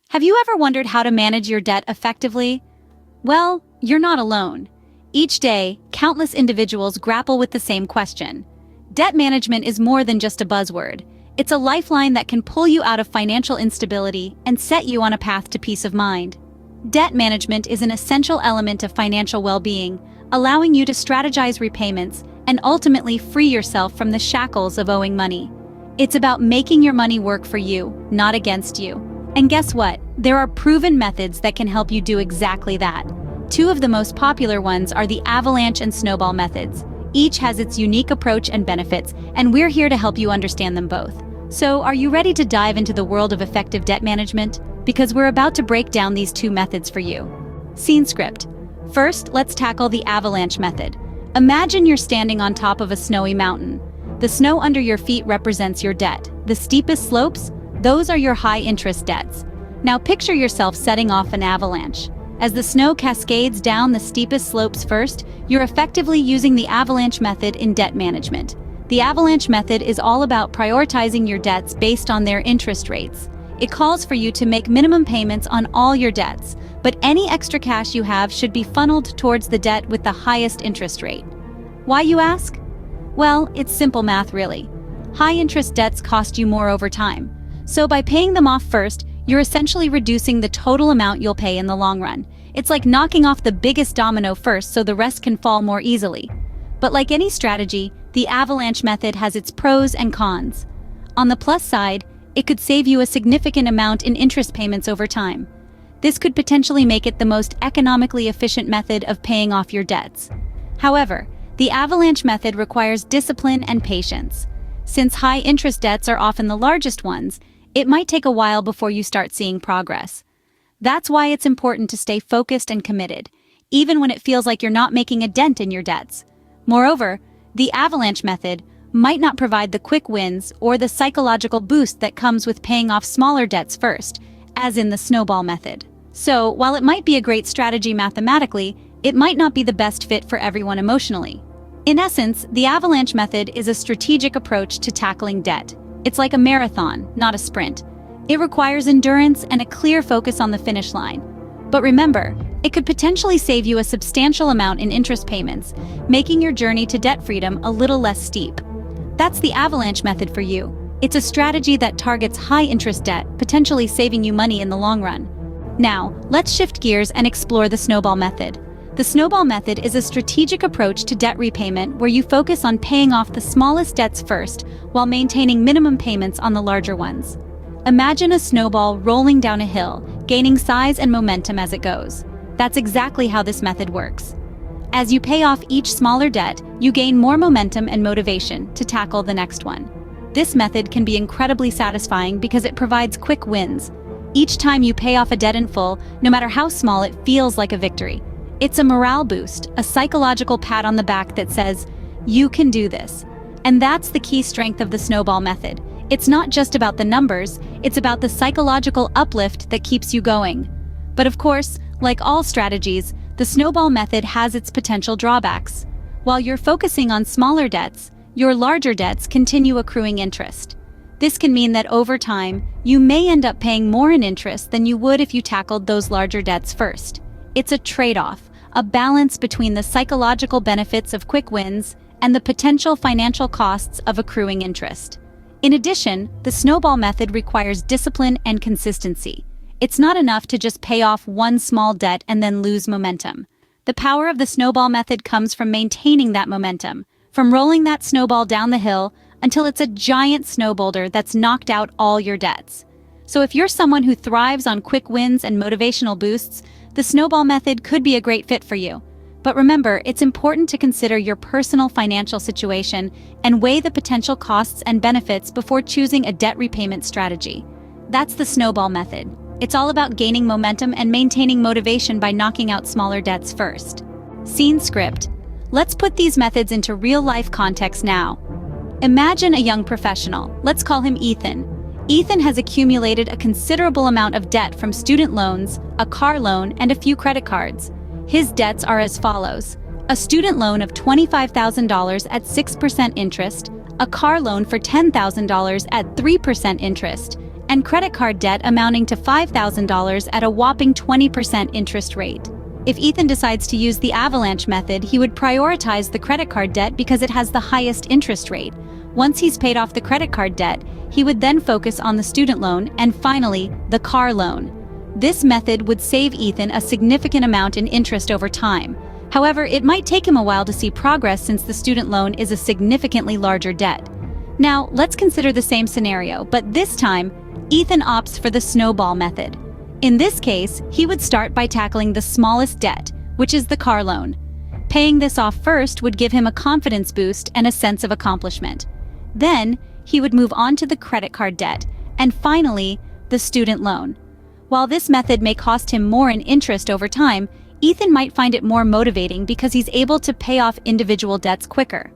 Have you ever wondered how to manage your debt effectively? Well, you're not alone. Each day, countless individuals grapple with the same question. Debt management is more than just a buzzword. It's a lifeline that can pull you out of financial instability and set you on a path to peace of mind. Debt management is an essential element of financial well-being, allowing you to strategize repayments and ultimately free yourself from the shackles of owing money. It's about making your money work for you, not against you. And guess what? There are proven methods that can help you do exactly that. Two of the most popular ones are the Avalanche and Snowball methods. Each has its unique approach and benefits, and we're here to help you understand them both. So, are you ready to dive into the world of effective debt management? Because we're about to break down these two methods for you. Scene script. First, let's tackle the avalanche method. Imagine you're standing on top of a snowy mountain. The snow under your feet represents your debt. The steepest slopes? Those are your high-interest debts. Now picture yourself setting off an avalanche. As the snow cascades down the steepest slopes first, you're effectively using the avalanche method in debt management. The avalanche method is all about prioritizing your debts based on their interest rates. It calls for you to make minimum payments on all your debts, but any extra cash you have should be funneled towards the debt with the highest interest rate. Why, you ask? Well, it's simple math, really. High-interest debts cost you more over time. So by paying them off first, you're essentially reducing the total amount you'll pay in the long run. It's like knocking off the biggest domino first so the rest can fall more easily. But like any strategy, the avalanche method has its pros and cons. On the plus side, it could save you a significant amount in interest payments over time. This could potentially make it the most economically efficient method of paying off your debts. However, the avalanche method requires discipline and patience. Since high-interest debts are often the largest ones, it might take a while before you start seeing progress. That's why it's important to stay focused and committed, even when it feels like you're not making a dent in your debts. Moreover, the avalanche method might not provide the quick wins or the psychological boost that comes with paying off smaller debts first, as in the snowball method. So, while it might be a great strategy mathematically, it might not be the best fit for everyone emotionally. In essence, the avalanche method is a strategic approach to tackling debt. It's like a marathon, not a sprint. It requires endurance and a clear focus on the finish line. But remember, it could potentially save you a substantial amount in interest payments, making your journey to debt freedom a little less steep. That's the avalanche method for you. It's a strategy that targets high-interest debt, potentially saving you money in the long run. Now, let's shift gears and explore the snowball method. The snowball method is a strategic approach to debt repayment where you focus on paying off the smallest debts first while maintaining minimum payments on the larger ones. Imagine a snowball rolling down a hill, gaining size and momentum as it goes. That's exactly how this method works. As you pay off each smaller debt, you gain more momentum and motivation to tackle the next one. This method can be incredibly satisfying because it provides quick wins. Each time you pay off a debt in full, no matter how small, it feels like a victory. It's a morale boost, a psychological pat on the back that says, you can do this. And that's the key strength of the snowball method. It's not just about the numbers, it's about the psychological uplift that keeps you going. But of course, like all strategies, the snowball method has its potential drawbacks. While you're focusing on smaller debts, your larger debts continue accruing interest. This can mean that over time, you may end up paying more in interest than you would if you tackled those larger debts first. It's a trade-off, a balance between the psychological benefits of quick wins and the potential financial costs of accruing interest. In addition, the snowball method requires discipline and consistency. It's not enough to just pay off one small debt and then lose momentum. The power of the snowball method comes from maintaining that momentum, from rolling that snowball down the hill until it's a giant snow boulder that's knocked out all your debts. So if you're someone who thrives on quick wins and motivational boosts, the snowball method could be a great fit for you. But remember, it's important to consider your personal financial situation and weigh the potential costs and benefits before choosing a debt repayment strategy. That's the snowball method. It's all about gaining momentum and maintaining motivation by knocking out smaller debts first. Scene script. Let's put these methods into real-life context now. Imagine a young professional. Let's call him Ethan. Ethan has accumulated a considerable amount of debt from student loans, a car loan, and a few credit cards. His debts are as follows: a student loan of $25,000 at 6% interest, a car loan for $10,000 at 3% interest, and credit card debt amounting to $5,000 at a whopping 20% interest rate. If Ethan decides to use the Avalanche method, he would prioritize the credit card debt because it has the highest interest rate. Once he's paid off the credit card debt, he would then focus on the student loan and finally, the car loan. This method would save Ethan a significant amount in interest over time. However, it might take him a while to see progress since the student loan is a significantly larger debt. Now, let's consider the same scenario, but this time, Ethan opts for the snowball method. In this case, he would start by tackling the smallest debt, which is the car loan. Paying this off first would give him a confidence boost and a sense of accomplishment. Then, he would move on to the credit card debt, and finally, the student loan. While this method may cost him more in interest over time, Ethan might find it more motivating because he's able to pay off individual debts quicker.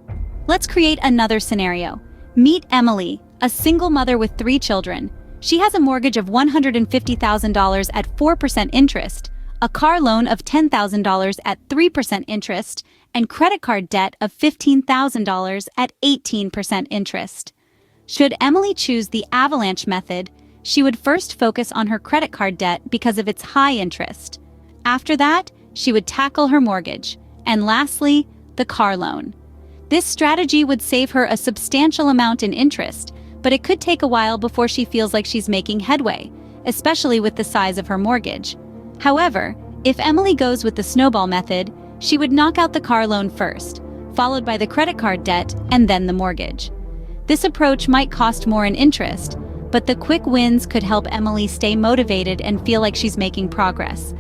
Let's create another scenario. Meet Emily, a single mother with 3 children. She has a mortgage of $150,000 at 4% interest, a car loan of $10,000 at 3% interest, and credit card debt of $15,000 at 18% interest. Should Emily choose the Avalanche method, she would first focus on her credit card debt because of its high interest. After that, she would tackle her mortgage, and lastly, the car loan. This strategy would save her a substantial amount in interest, but it could take a while before she feels like she's making headway, especially with the size of her mortgage. However, if Emily goes with the snowball method, she would knock out the car loan first, followed by the credit card debt and then the mortgage. This approach might cost more in interest, but the quick wins could help Emily stay motivated and feel like she's making progress.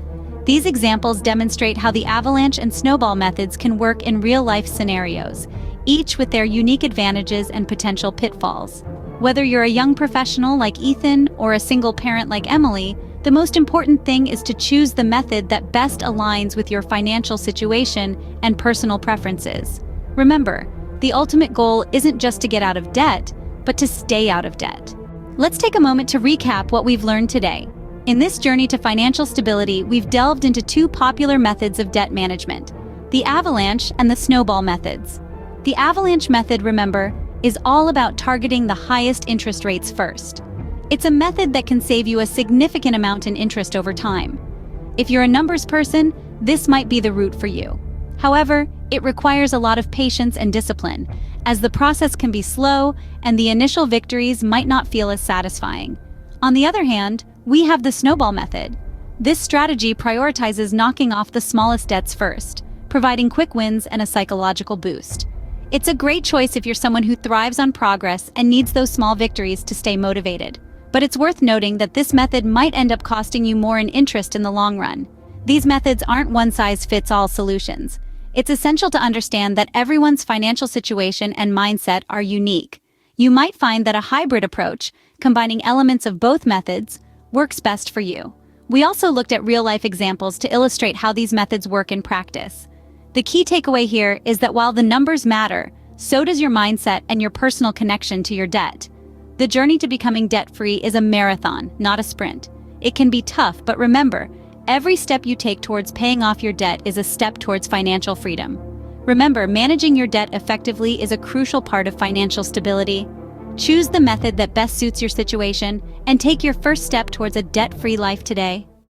These examples demonstrate how the Avalanche and Snowball methods can work in real-life scenarios, each with their unique advantages and potential pitfalls. Whether you're a young professional like Ethan or a single parent like Emily, the most important thing is to choose the method that best aligns with your financial situation and personal preferences. Remember, the ultimate goal isn't just to get out of debt, but to stay out of debt. Let's take a moment to recap what we've learned today. In this journey to financial stability, we've delved into 2 popular methods of debt management, the Avalanche and the Snowball methods. The Avalanche method, remember, is all about targeting the highest interest rates first. It's a method that can save you a significant amount in interest over time. If you're a numbers person, this might be the route for you. However, it requires a lot of patience and discipline, as the process can be slow and the initial victories might not feel as satisfying. On the other hand, we have the snowball method. This strategy prioritizes knocking off the smallest debts first, providing quick wins and a psychological boost. It's a great choice if you're someone who thrives on progress and needs those small victories to stay motivated. But it's worth noting that this method might end up costing you more in interest in the long run. These methods aren't one-size-fits-all solutions. It's essential to understand that everyone's financial situation and mindset are unique. You might find that a hybrid approach, combining elements of both methods, works best for you. We also looked at real-life examples to illustrate how these methods work in practice. The key takeaway here is that while the numbers matter, so does your mindset and your personal connection to your debt. The journey to becoming debt-free is a marathon, not a sprint. It can be tough, but remember, every step you take towards paying off your debt is a step towards financial freedom. Remember, managing your debt effectively is a crucial part of financial stability. Choose the method that best suits your situation and take your first step towards a debt-free life today.